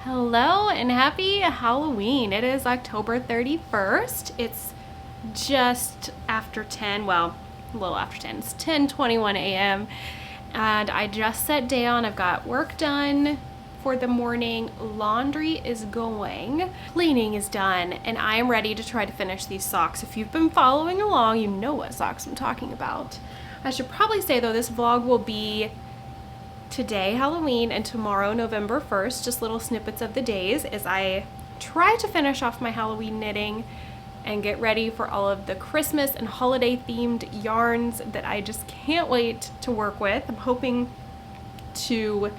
Hello and happy Halloween. It is October 31st. It's just after 10, well, a little after 10. It's 10:21 a.m. and I just sat down. I've got work done for the morning. Laundry is going. Cleaning is done, and I am ready to try to finish these socks. If you've been following along, you know what socks I'm talking about. I should probably say though, this vlog will be today, Halloween, and tomorrow, November 1st, just little snippets of the days as I try to finish off my Halloween knitting and get ready for all of the Christmas and holiday themed yarns that I just can't wait to work with. I'm hoping to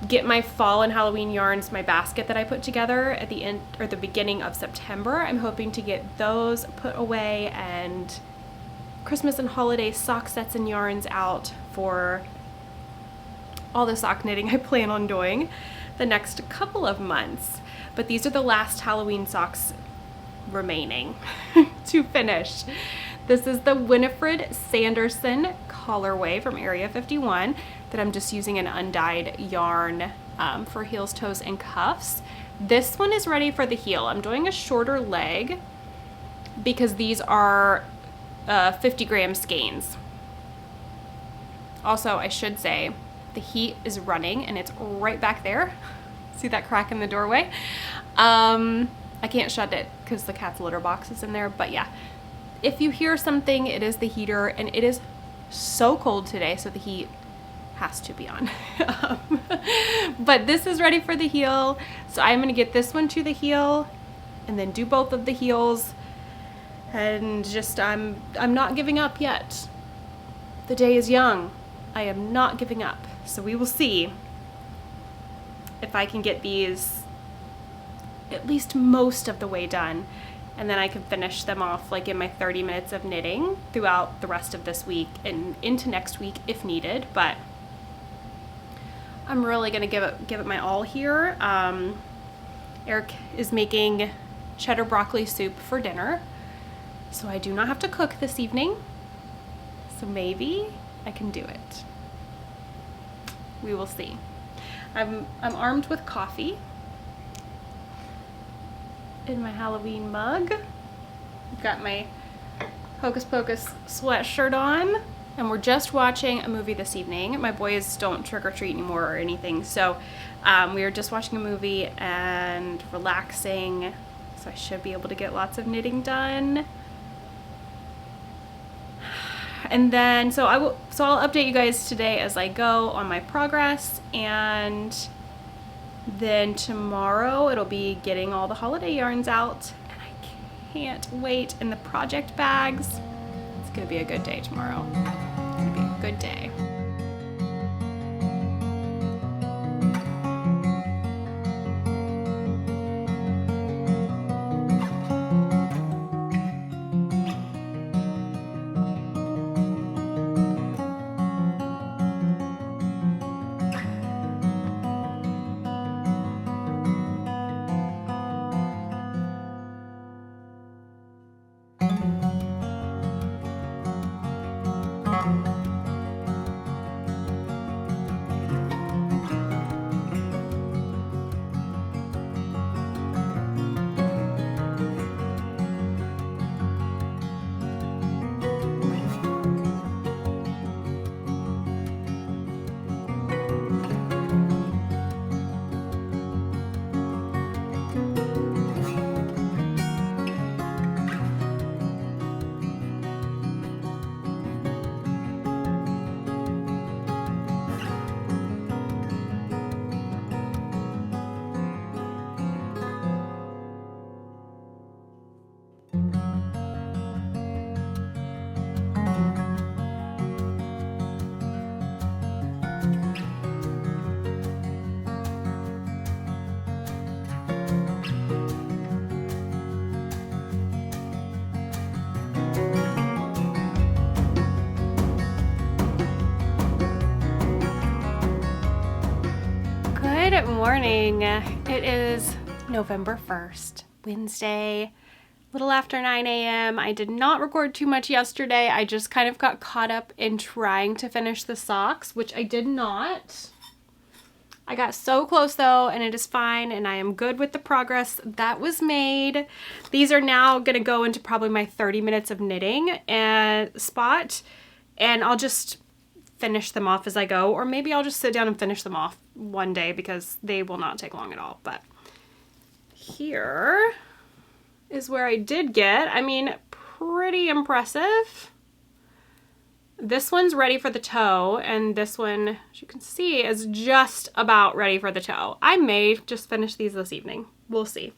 get my fall and Halloween yarns, my basket that I put together at the end or the beginning of September. I'm hoping to get those put away and Christmas and holiday sock sets and yarns out for all the sock knitting I plan on doing the next couple of months. But these are the last Halloween socks remaining to finish. This is the Winifred Sanderson colorway from Area 51 that I'm just using an undyed yarn for heels, toes, and cuffs. This one is ready for the heel. I'm doing a shorter leg because these are 50 gram skeins. Also, I should say, the heat is running and it's right back there. See that crack in the doorway? I can't shut it because the cat's litter box is in there, but yeah. If you hear something, it is the heater, and it is so cold today, so the heat has to be on. But this is ready for the heel, so I'm gonna get this one to the heel and then do both of the heels, and just I'm not giving up yet. The day is young. I am not giving up. So we will see if I can get these at least most of the way done, and then I can finish them off like in my 30 minutes of knitting throughout the rest of this week and into next week if needed. But I'm really gonna give it my all here. Eric is making cheddar broccoli soup for dinner, so I do not have to cook this evening, so maybe I can do it. We will see. I'm armed with coffee in my Halloween mug. I've got my Hocus Pocus sweatshirt on, and we're just watching a movie this evening. My boys don't trick or treat anymore or anything, so we are just watching a movie and relaxing, so I should be able to get lots of knitting done. And then, so I'll update you guys today as I go on my progress, and then tomorrow it'll be getting all the holiday yarns out, and I can't wait. And the project bags, it's gonna be a good day tomorrow. It's gonna be a good day. Good morning. It is November 1st, Wednesday, little after 9 a.m. I did not record too much yesterday. I just kind of got caught up in trying to finish the socks, which I did not. I got so close though, and it is fine, and I am good with the progress that was made. These are now gonna go into probably my 30 minutes of knitting and spot, and I'll just finish them off as I go, or maybe I'll just sit down and finish them off one day because they will not take long at all. But here is where I did get, I mean, pretty impressive. This one's ready for the toe, and this one, as you can see, is just about ready for the toe. I may just finish these this evening. We'll see.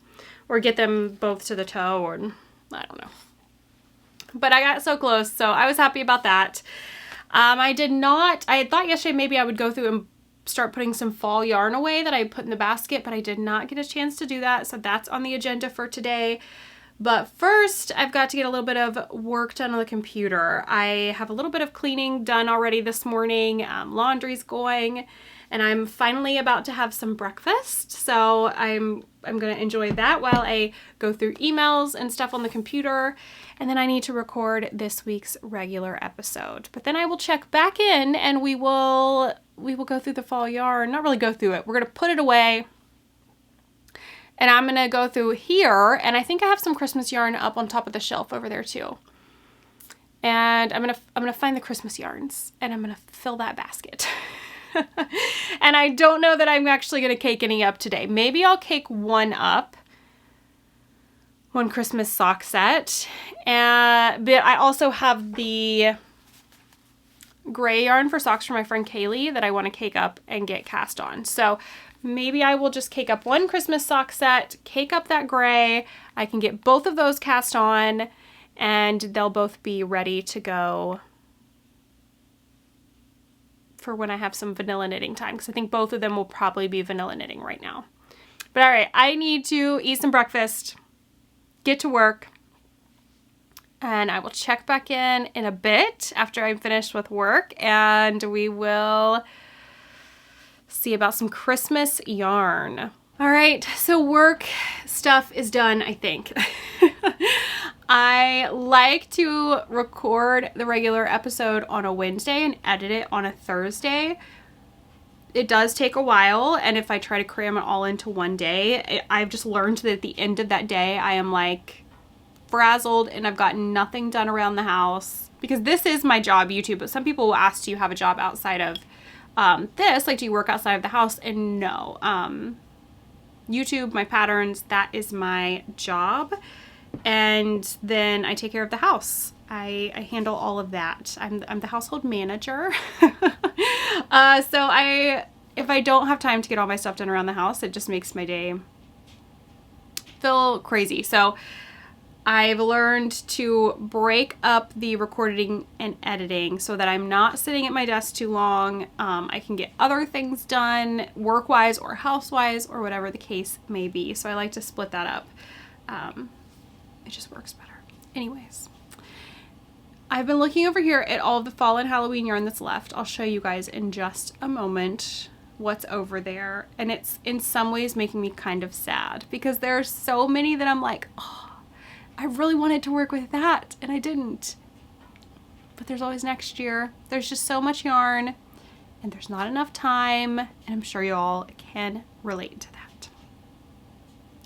Or get them both to the toe, or I don't know. But I got so close, so I was happy about that. I had thought yesterday maybe I would go through and start putting some fall yarn away that I put in the basket, but I did not get a chance to do that, so that's on the agenda for today. But first, I've got to get a little bit of work done on the computer. I have a little bit of cleaning done already this morning. Laundry's going, and I'm finally about to have some breakfast. So I'm going to enjoy that while I go through emails and stuff on the computer. And then I need to record this week's regular episode. But then I will check back in, and we will go through the fall yarn. Not really go through it. We're going to put it away. And I'm going to go through here, and I think I have some Christmas yarn up on top of the shelf over there too. And I'm going to find the Christmas yarns, and I'm going to fill that basket. And I don't know that I'm actually going to cake any up today. Maybe I'll cake one up. One Christmas sock set. But I also have the gray yarn for socks from my friend Kaylee that I want to cake up and get cast on. So maybe I will just cake up one Christmas sock set, cake up that gray. I can get both of those cast on, and they'll both be ready to go for when I have some vanilla knitting time, because I think both of them will probably be vanilla knitting right now. But all right, I need to eat some breakfast, get to work, and I will check back in a bit after I'm finished with work, and we will see about some Christmas yarn. All right, so work stuff is done, I think. I like to record the regular episode on a Wednesday and edit it on a Thursday. It does take a while, and if I try to cram it all into one day, I've just learned that at the end of that day, I am like frazzled and I've got nothing done around the house, because this is my job, YouTube. But some people will ask, do you have a job outside of this? Like, do you work outside of the house? And no, YouTube, my patterns, that is my job. And then I take care of the house. I handle all of that. I'm the household manager. So if I don't have time to get all my stuff done around the house, it just makes my day feel crazy. So I've learned to break up the recording and editing so that I'm not sitting at my desk too long. I can get other things done, work-wise or house-wise, or whatever the case may be. So I like to split that up. It just works better. Anyways, I've been looking over here at all of the fall and Halloween yarn that's left. I'll show you guys in just a moment what's over there. And it's in some ways making me kind of sad, because there are so many that I'm like, oh, I really wanted to work with that and I didn't. But there's always next year. There's just so much yarn and there's not enough time, and I'm sure you all can relate to that.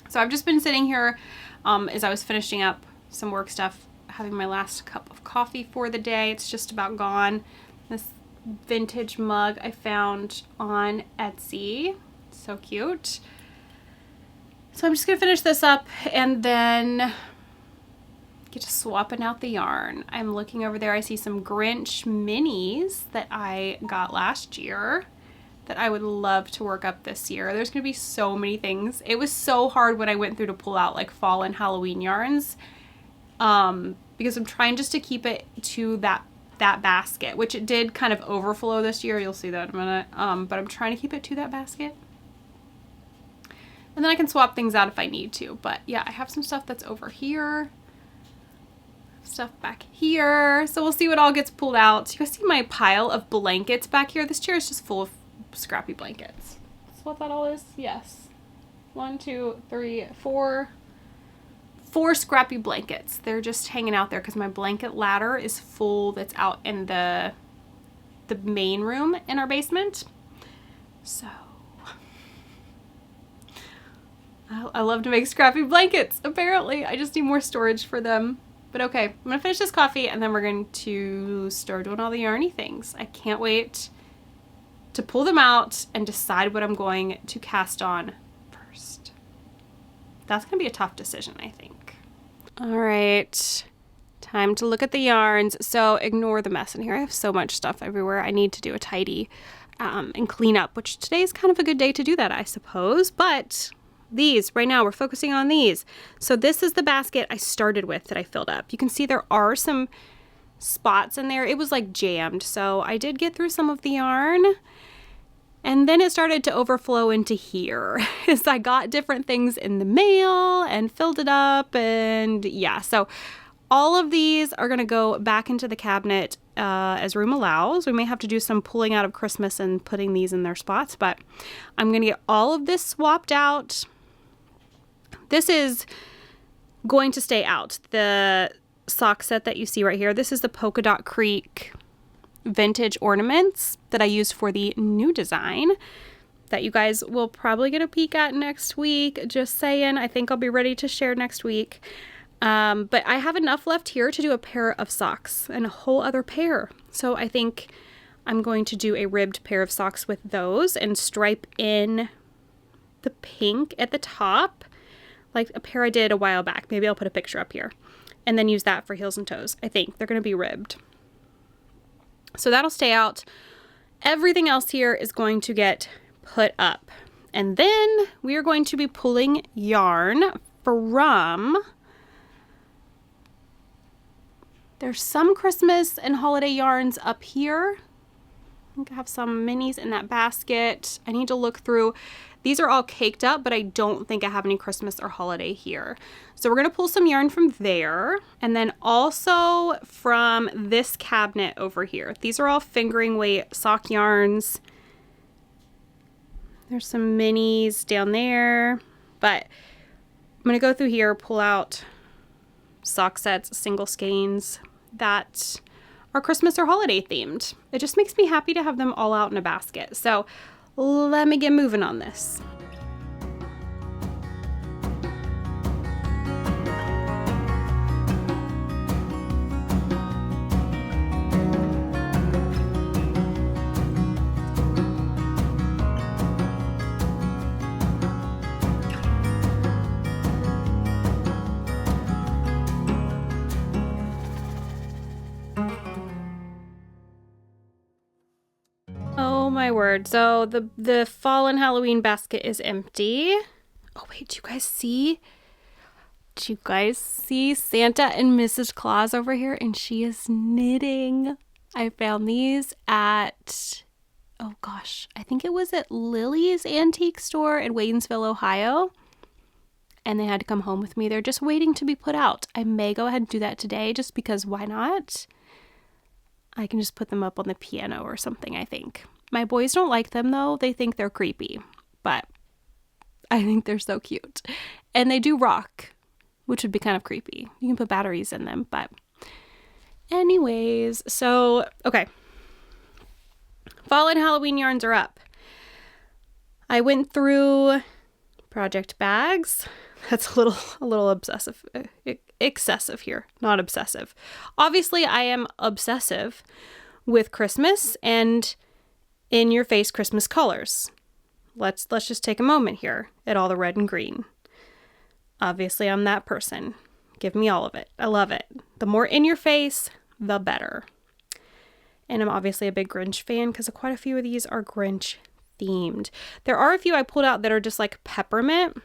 So I've just been sitting here as I was finishing up some work stuff, having my last cup of coffee for the day. It's just about gone. This vintage mug I found on Etsy. So cute. So I'm just gonna finish this up and then get to swapping out the yarn. I'm looking over there. I see some Grinch minis that I got last year that I would love to work up this year. There's gonna be so many things. It was so hard when I went through to pull out like fall and Halloween yarns, because I'm trying just to keep it to that basket, which it did kind of overflow this year. You'll see that in a minute. But I'm trying to keep it to that basket. And then I can swap things out if I need to. But yeah, I have some stuff that's over here. Stuff back here. So we'll see what all gets pulled out. You guys see my pile of blankets back here? This chair is just full of scrappy blankets. That's what that all is? Yes. 1, 2, 3, 4. 4 scrappy blankets. They're just hanging out there because my blanket ladder is full. That's out in the main room in our basement. So I love to make scrappy blankets, apparently. I just need more storage for them. But okay, I'm gonna finish this coffee and then we're going to start doing all the yarny things. I can't wait to pull them out and decide what I'm going to cast on first. That's gonna be a tough decision, I think. All right, time to look at the yarns. So ignore the mess in here. I have so much stuff everywhere. I need to do a tidy and clean up, which today is kind of a good day to do that, I suppose. But these, right now, we're focusing on these. So this is the basket I started with that I filled up. You can see there are some spots in there. It was like jammed. So I did get through some of the yarn. And then it started to overflow into here as I got different things in the mail and filled it up. And yeah, so all of these are going to go back into the cabinet as room allows. We may have to do some pulling out of Christmas and putting these in their spots, but I'm going to get all of this swapped out. This is going to stay out. The sock set that you see right here, this is the Polka Dot Creek vintage ornaments that I used for the new design that you guys will probably get a peek at next week. Just saying, I think I'll be ready to share next week. But I have enough left here to do a pair of socks and a whole other pair. So I think I'm going to do a ribbed pair of socks with those and stripe in the pink at the top, like a pair I did a while back. Maybe I'll put a picture up here and then use that for heels and toes. I think they're going to be ribbed. So that'll stay out. Everything else here is going to get put up. And then we are going to be pulling yarn from... There's some Christmas and holiday yarns up here. I think I have some minis in that basket. I need to look through. These are all caked up, but I don't think I have any Christmas or holiday here. So we're gonna pull some yarn from there. And then also from this cabinet over here. These are all fingering weight sock yarns. There's some minis down there, but I'm gonna go through here, pull out sock sets, single skeins that are Christmas or holiday themed. It just makes me happy to have them all out in a basket. So let me get moving on this. Oh my word. So the fall and Halloween basket is empty. Oh wait, do you guys see? Do you guys see Santa and Mrs. Claus over here? And she is knitting. I found these at, oh gosh, I think it was at Lily's Antique Store in Waynesville, Ohio. And they had to come home with me. They're just waiting to be put out. I may go ahead and do that today just because why not? I can just put them up on the piano or something, I think. My boys don't like them though. They think they're creepy, but I think they're so cute. And they do rock, which would be kind of creepy. You can put batteries in them, but anyways, so, okay. Fall and Halloween yarns are up. I went through project bags. That's a little obsessive, excessive here, not obsessive. Obviously, I am obsessive with Christmas and in your face Christmas colors. Let's just take a moment here at all the red and green. Obviously, I'm that person. Give me all of it. I love it. The more in your face, the better. And I'm obviously a big Grinch fan because quite a few of these are Grinch themed. There are a few I pulled out that are just like peppermint.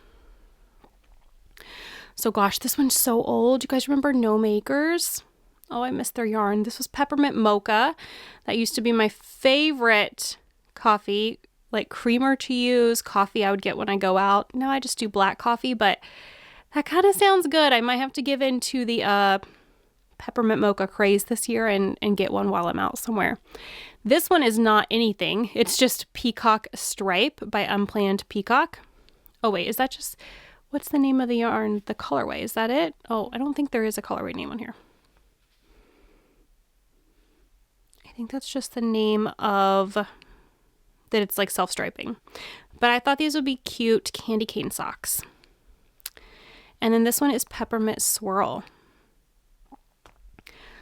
So gosh, this one's so old. You guys remember No Makers? Oh, I missed their yarn. This was peppermint mocha. That used to be my favorite coffee, like creamer to use coffee I would get when I go out. Now I just do black coffee, but that kind of sounds good. I might have to give in to the peppermint mocha craze this year and get one while I'm out somewhere. This one is not anything. It's just Peacock Stripe by Unplanned Peacock. Oh wait, is that just... What's the name of the yarn? The colorway, is that it? Oh, I don't think there is a colorway name on here. I think that's just the name of that it's like self-striping. But I thought these would be cute candy cane socks. And then this one is Peppermint Swirl.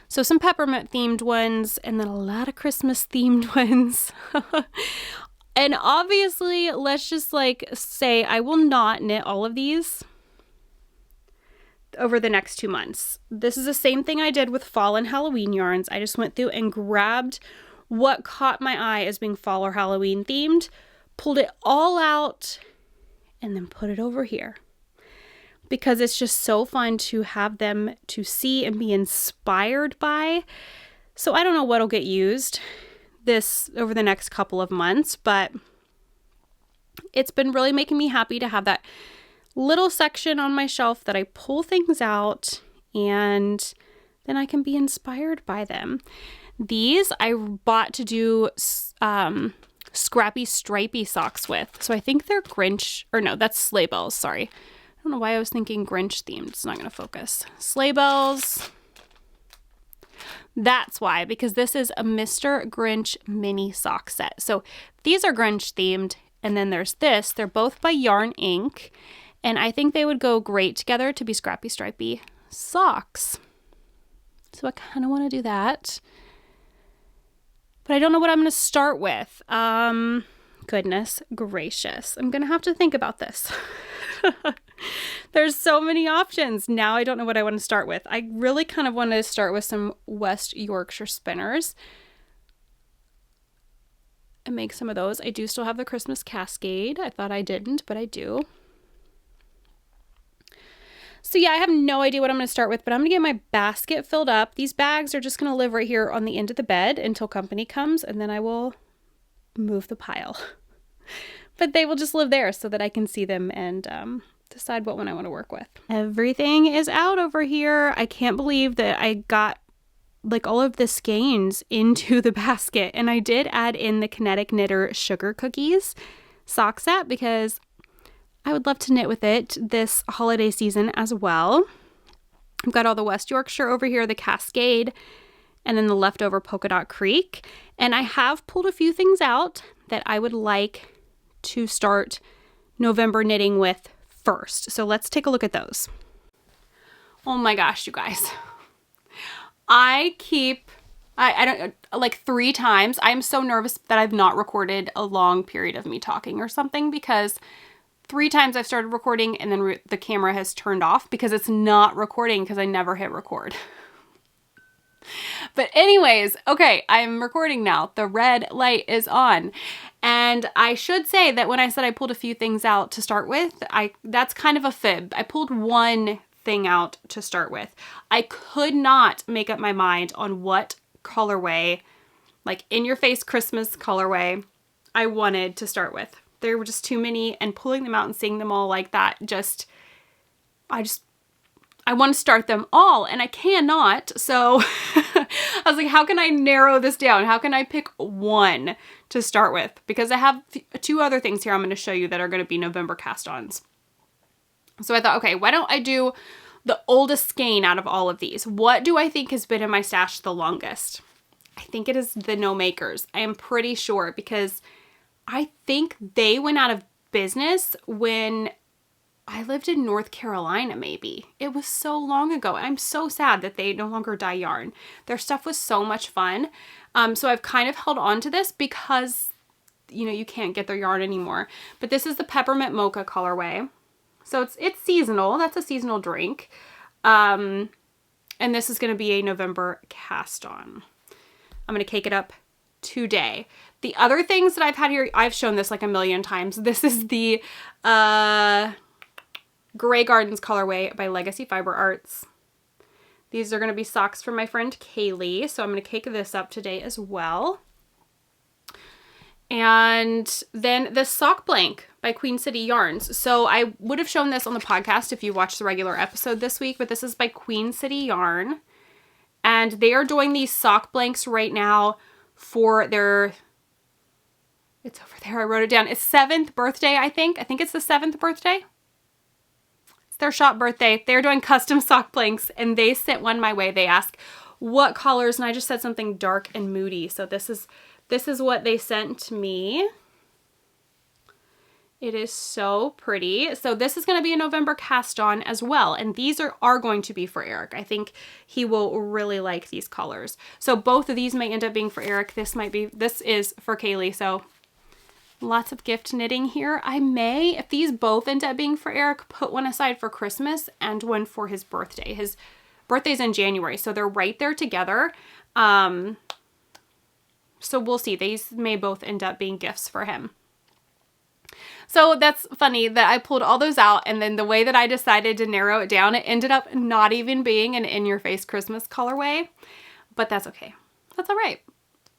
So some peppermint themed ones and then a lot of Christmas themed ones. And obviously, let's just like say I will not knit all of these over the next 2 months. This is the same thing I did with fall and Halloween yarns. I just went through and grabbed what caught my eye as being fall or Halloween themed, pulled it all out, and then put it over here. Because it's just so fun to have them to see and be inspired by. So I don't know what'll get used this over the next couple of months, but it's been really making me happy to have that little section on my shelf that I pull things out and then I can be inspired by them. These I bought to do scrappy stripy socks with. So I think they're Grinch, or no, that's sleigh bells, sorry. I don't know why I was thinking Grinch themed. It's not going to focus. Sleigh bells. That's why, because this is a Mr. Grinch mini sock set. So these are Grinch themed, and then there's this. They're both by Yarn Inc., and I think they would go great together to be scrappy stripy socks. So I kind of want to do that. But I don't know what I'm going to start with. Goodness gracious. I'm going to have to think about this. There's so many options. Now I don't know what I want to start with. I really kind of wanted to start with some West Yorkshire spinners and make some of those. I do still have the Christmas Cascade. I thought I didn't, but I do. So yeah, I have no idea what I'm going to start with, but I'm going to get my basket filled up. These bags are just going to live right here on the end of the bed until company comes, and then I will move the pile. But they will just live there so that I can see them and decide what one I want to work with. Everything is out over here. I can't believe that I got like all of the skeins into the basket, and I did add in the Kinetic Knitter Sugar Cookies sock set because I would love to knit with it this holiday season as well. I've got all the West Yorkshire over here, the Cascade, and then the leftover Polka Dot Creek. And I have pulled a few things out that I would like to start November knitting with first. So let's take a look at those. Oh my gosh, you guys. I don't, like 3 times. I'm so nervous that I've not recorded a long period of me talking or something, because 3 times I've started recording and then the camera has turned off because it's not recording because I never hit record. But anyways, okay, I'm recording now. The red light is on. And I should say that when I said I pulled a few things out to start with, that's kind of a fib. I pulled one thing out to start with. I could not make up my mind on what colorway, like in your face Christmas colorway, I wanted to start with. There were just too many, and pulling them out and seeing them all like that, I want to start them all and I cannot. So I was like, how can I narrow this down? How can I pick one to start with? Because I have 2 other things here I'm going to show you that are going to be November cast-ons. So I thought, okay, why don't I do the oldest skein out of all of these? What do I think has been in my stash the longest? I think it is the No Makers. I am pretty sure, because I think they went out of business when I lived in North Carolina, maybe. It was so long ago. I'm so sad that they no longer dye yarn. Their stuff was so much fun. So I've kind of held on to this because, you know, you can't get their yarn anymore. But this is the Peppermint Mocha colorway. So it's seasonal. That's a seasonal drink. And this is going to be a November cast on. I'm going to cake it up today. The other things that I've had here, I've shown this like a million times. This is the Grey Gardens colorway by Legacy Fiber Arts. These are going to be socks for my friend Kaylee, so I'm going to cake this up today as well. And then the sock blank by Queen City Yarns. So I would have shown this on the podcast if you watched the regular episode this week, but this is by Queen City Yarn. And they are doing these sock blanks right now for their, it's over there, I wrote it down. It's 7th birthday, I think. I think it's the 7th birthday. It's their shop birthday. They're doing custom sock blanks, and they sent one my way. They asked what colors, and I just said something dark and moody. So this is what they sent to me. It is so pretty. So this is going to be a November cast on as well. And these are going to be for Eric. I think he will really like these colors. So both of these may end up being for Eric. This is for Kaylee. So lots of gift knitting here. I may, if these both end up being for Eric, put one aside for Christmas and one for his birthday. His birthday's in January, so they're right there together. So we'll see. These may both end up being gifts for him. So that's funny that I pulled all those out, and then the way that I decided to narrow it down, it ended up not even being an in-your-face Christmas colorway, but that's okay. That's all right.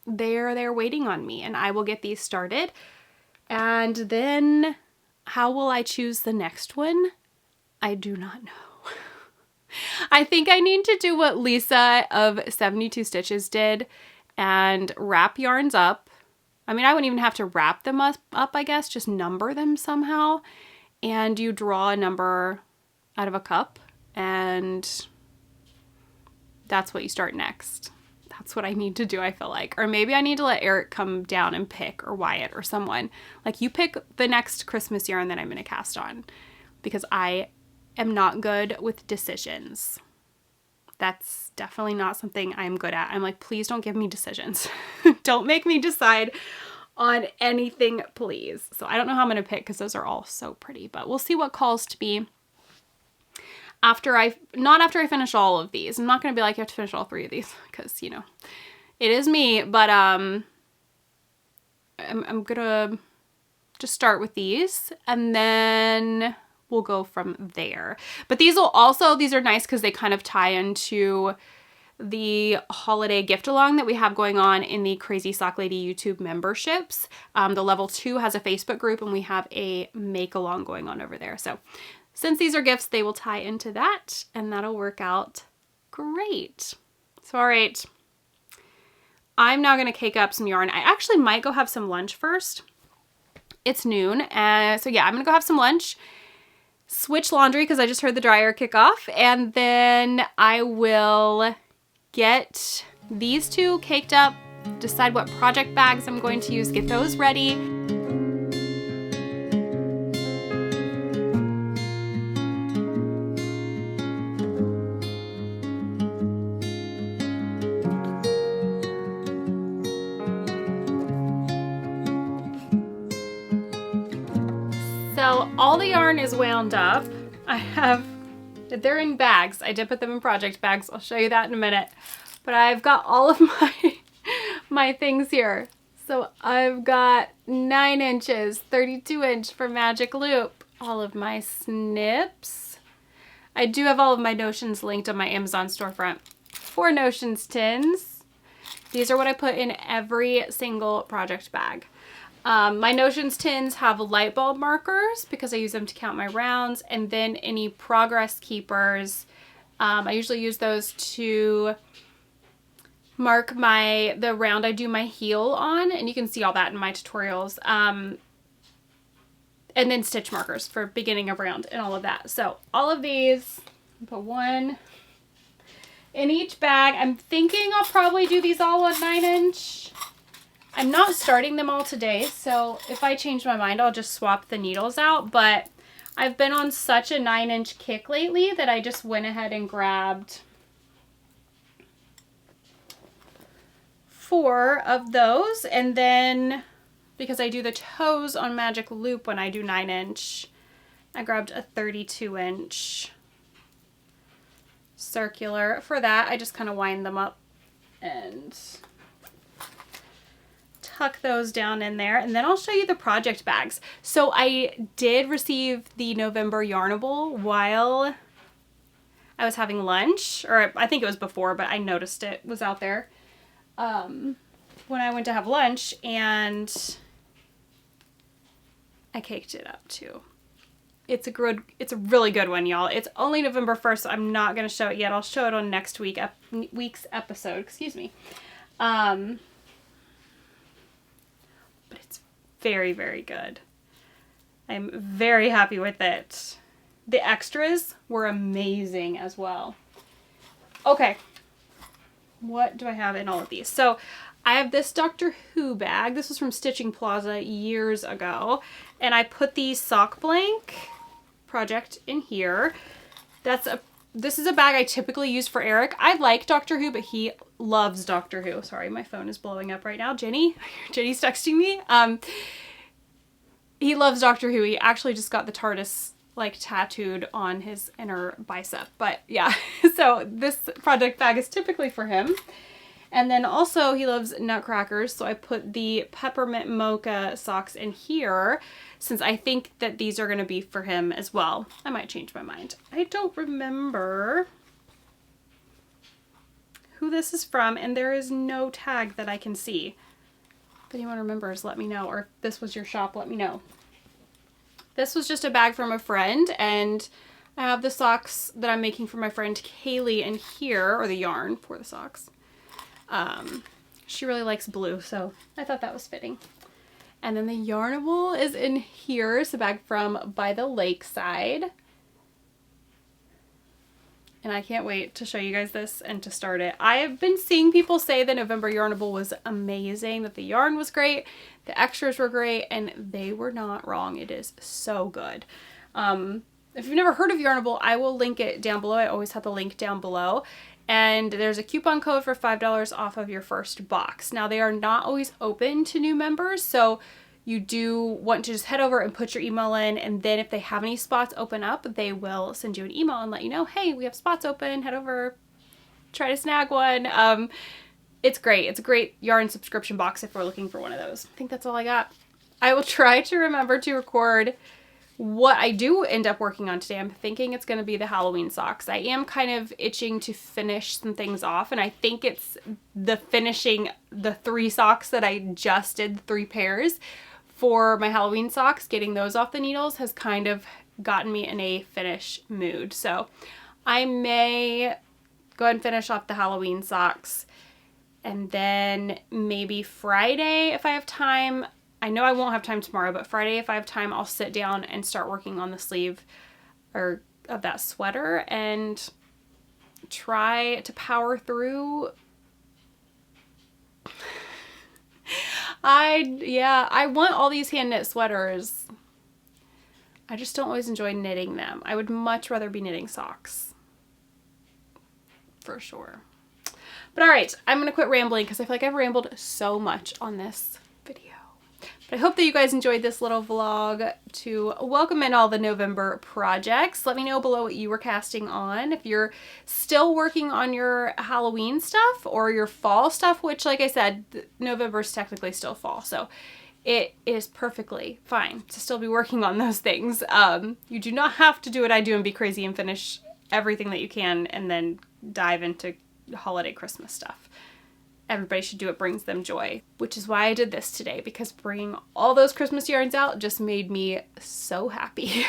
They're waiting on me, and I will get these started. And then how will I choose the next one? I do not know. I think I need to do what Lisa of 72 Stitches did and wrap yarns up. I mean, I wouldn't even have to wrap them up, I guess, just number them somehow. And you draw a number out of a cup, and that's what you start next. That's what I need to do, I feel like. Or maybe I need to let Eric come down and pick, or Wyatt, or someone. Like, you pick the next Christmas yarn that I'm going to cast on, because I am not good with decisions. That's definitely not something I'm good at. I'm like, please don't give me decisions. Don't make me decide on anything, please. So I don't know how I'm going to pick, because those are all so pretty, but we'll see what calls to be not after I finish all of these. I'm not going to be like, you have to finish all 3 of these, because, you know, it is me, but I'm going to just start with these, and then we'll go from there. But these are nice because they kind of tie into the holiday gift along that we have going on in the Crazy Sock Lady YouTube memberships. The level 2 has a Facebook group, and we have a make along going on over there. So since these are gifts, they will tie into that, and that'll work out great. So, all right, I'm now going to cake up some yarn. I actually might go have some lunch first. It's noon. So yeah, I'm going to go have some lunch, switch laundry because I just heard the dryer kick off, and then I will get these 2 caked up, decide what project bags I'm going to use, get those ready. So all the yarn is wound up. They're in bags. I did put them in project bags. I'll show you that in a minute. But I've got all of my things here. So I've got 9 inches, 32 inch for Magic Loop, all of my snips. I do have all of my notions linked on my Amazon storefront. 4 notions tins. These are what I put in every single project bag. My notions tins have light bulb markers because I use them to count my rounds, and then any progress keepers, I usually use those to mark the round I do my heel on, and you can see all that in my tutorials. And then stitch markers for beginning of round and all of that. So all of these, put 1 in each bag. I'm thinking I'll probably do these all on 9 inch. I'm not starting them all today, so if I change my mind, I'll just swap the needles out, but I've been on such a 9 inch kick lately that I just went ahead and grabbed 4 of those, and then because I do the toes on Magic Loop when I do 9 inch, I grabbed a 32 inch circular. For that, I just kind of wind them up and tuck those down in there, and then I'll show you the project bags. So I did receive the November Yarnable while I was having lunch, or I think it was before, but I noticed it was out there when I went to have lunch, and I caked it up too. It's a really good one, y'all. It's only November 1st, so I'm not going to show it yet. I'll show it on next week's episode, excuse me. But it's very, very good. I'm very happy with it. The extras were amazing as well. Okay, what do I have in all of these? So I have this Doctor Who bag. This was from Stitching Plaza years ago. And I put the sock blank project in here. This is a bag I typically use for Eric. I like Doctor Who, but he loves Doctor Who. Sorry, my phone is blowing up right now. Jenny's texting me. He loves Doctor Who. He actually just got the TARDIS like tattooed on his inner bicep. But yeah, so this project bag is typically for him. And then also he loves nutcrackers, so I put the peppermint mocha socks in here since I think that these are going to be for him as well. I might change my mind. I don't remember who this is from, and there is no tag that I can see. If anyone remembers, let me know, or if this was your shop, let me know. This was just a bag from a friend, and I have the socks that I'm making for my friend Kaylee in here, or the yarn for the socks. She really likes blue, so I thought that was fitting. And then the Yarnable is in here. It's a bag from By the Lakeside. And I can't wait to show you guys this and to start it. I have been seeing people say the November Yarnable was amazing, that the yarn was great, the extras were great, and they were not wrong. It is so good. If you've never heard of Yarnable, I will link it down below. I always have the link down below. And there's a coupon code for $5 off of your first box. Now, they are not always open to new members, so you do want to just head over and put your email in, and then if they have any spots open up, they will send you an email and let you know, hey, we have spots open, head over, try to snag one. It's great. It's a great yarn subscription box if we're looking for one of those. I think that's all I got. I will try to remember to record what I do end up working on today. I'm thinking it's going to be the Halloween socks. I am kind of itching to finish some things off, and I think it's the finishing the 3 socks that I just did, the 3 pairs for my Halloween socks. Getting those off the needles has kind of gotten me in a finish mood. So I may go ahead and finish off the Halloween socks, and then maybe Friday if I have time. I know I won't have time tomorrow, but Friday, if I have time, I'll sit down and start working on the sleeve of that sweater and try to power through. I want all these hand knit sweaters. I just don't always enjoy knitting them. I would much rather be knitting socks. For sure. But all right, I'm going to quit rambling because I feel like I've rambled so much on this video. But I hope that you guys enjoyed this little vlog to welcome in all the November projects. Let me know below what you were casting on. If you're still working on your Halloween stuff or your fall stuff, which like I said, November is technically still fall. So it is perfectly fine to still be working on those things. You do not have to do what I do and be crazy and finish everything that you can and then dive into holiday Christmas stuff. Everybody should do what brings them joy, which is why I did this today, because bringing all those Christmas yarns out just made me so happy.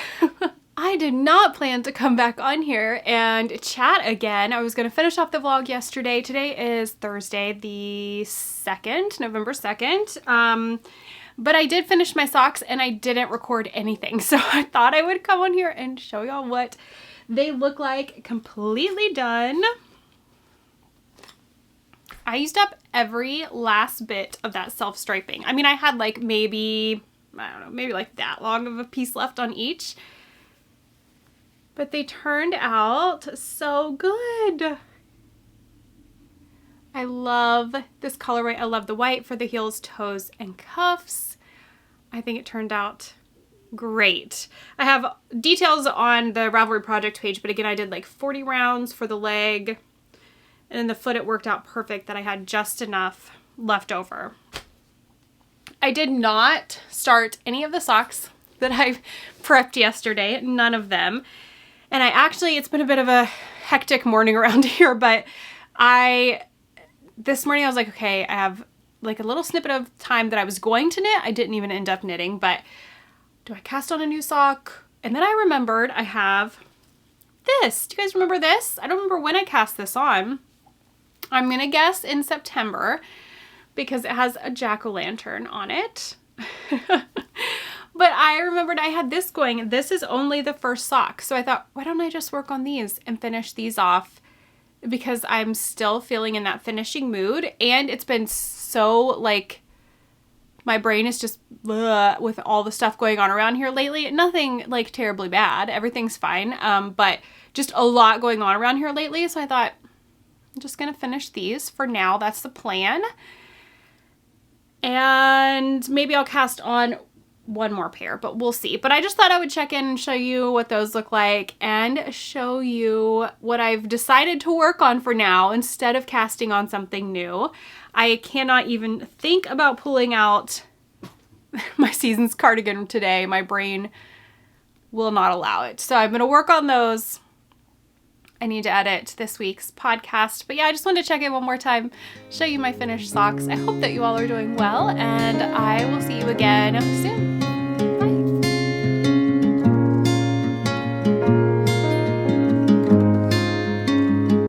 I did not plan to come back on here and chat again. I was going to finish off the vlog yesterday. Today is Thursday, the 2nd, November 2nd. But I did finish my socks and I didn't record anything. So I thought I would come on here and show y'all what they look like completely done. I used up every last bit of that self-striping. I mean, I had like maybe, I don't know, maybe like that long of a piece left on each. But they turned out so good. I love this colorway. I love the white for the heels, toes, and cuffs. I think it turned out great. I have details on the Ravelry project page, but again, I did like 40 rounds for the leg. And in the foot, it worked out perfect that I had just enough left over. I did not start any of the socks that I prepped yesterday, none of them. And it's been a bit of a hectic morning around here, but this morning I was like, okay, I have like a little snippet of time that I was going to knit. I didn't even end up knitting, but do I cast on a new sock? And then I remembered I have this. Do you guys remember this? I don't remember when I cast this on. I'm going to guess in September because it has a jack-o'-lantern on it. But I remembered I had this going. This is only the first sock. So I thought, why don't I just work on these and finish these off? Because I'm still feeling in that finishing mood. And it's been so like My brain is just with all the stuff going on around here lately. Nothing like terribly bad. Everything's fine. But just a lot going on around here lately. So I thought I'm just going to finish these for now. That's the plan. And maybe I'll cast on one more pair, but we'll see. But I just thought I would check in and show you what those look like and show you what I've decided to work on for now instead of casting on something new. I cannot even think about pulling out my Seasons cardigan today. My brain will not allow it. So I'm going to work on those. I need to edit this week's podcast. But yeah, I just wanted to check in one more time, show you my finished socks. I hope that you all are doing well, and I will see you again soon.